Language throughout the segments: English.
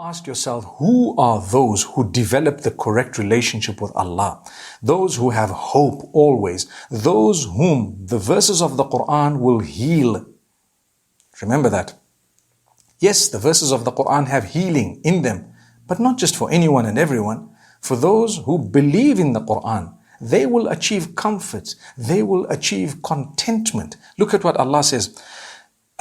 Ask yourself, who are those who develop the correct relationship with Allah? Those who have hope always. Those whom the verses of the Quran will heal. Remember that. Yes, the verses of the Quran have healing in them, but not just for anyone and everyone. For those who believe in the Quran, they will achieve comfort. They will achieve contentment. Look at what Allah says.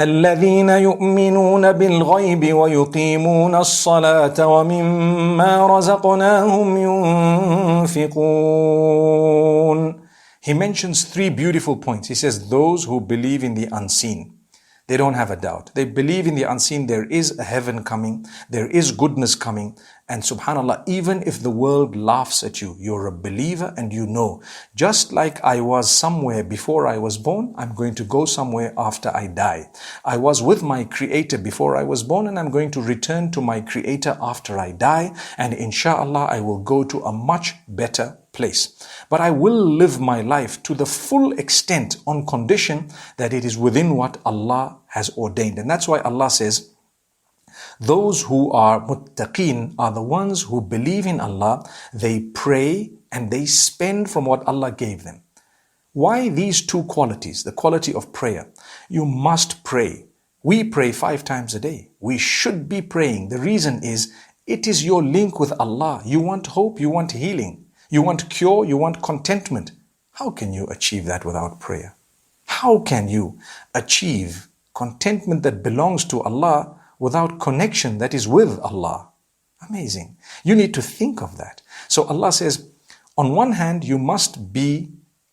الذين يؤمنون بالغيب ويقيمون الصلاة ومما رزقناهم ينفقون. He mentions three beautiful points. He says, those who believe in the unseen. They don't have a doubt. They believe in the unseen. There is a heaven coming. There is goodness coming. And subhanAllah, even if the world laughs at you, you're a believer and you know, just like I was somewhere before I was born, I'm going to go somewhere after I die. I was with my Creator before I was born and I'm going to return to my Creator after I die. And inshallah, I will go to a much better place. But I will live my life to the full extent on condition that it is within what Allah has ordained. And that's why Allah says, those who are muttaqeen are the ones who believe in Allah, they pray and they spend from what Allah gave them. Why these two qualities? The quality of prayer. You must pray. We pray 5 times a day. We should be praying. The reason is, it is your link with Allah. You want hope, you want healing. You want cure, you want contentment. How can you achieve that without prayer? How can you achieve contentment that belongs to Allah without connection that is with Allah? Amazing. You need to think of that. So Allah says, on one hand, you must be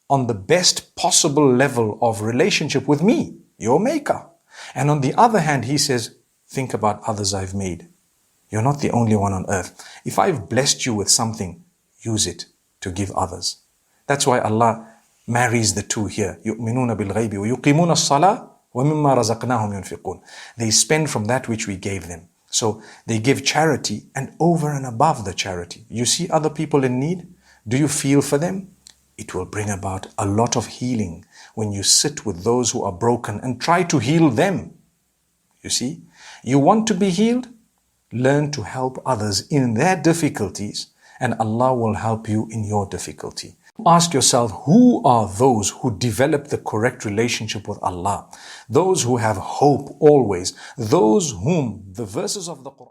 on the best possible level of relationship with me, your maker. And on the other hand, He says, think about others I've made. You're not the only one on earth. If I've blessed you with something, use it to give others. That's why Allah marries the two here. يُؤْمِنُونَ بِالْغَيْبِ وَيُقِيمُونَ الصَّلَاةِ وَمِمَّا رَزَقْنَاهُمْ يُنْفِقُونَ. They spend from that which we gave them. So they give charity, and over and above the charity, you see other people in need? Do you feel for them? It will bring about a lot of healing when you sit with those who are broken and try to heal them. You see? You want to be healed? Learn to help others in their difficulties, and Allah will help you in your difficulty. Ask yourself, who are those who develop the correct relationship with Allah? Those who have hope always. Those whom the verses of the Quran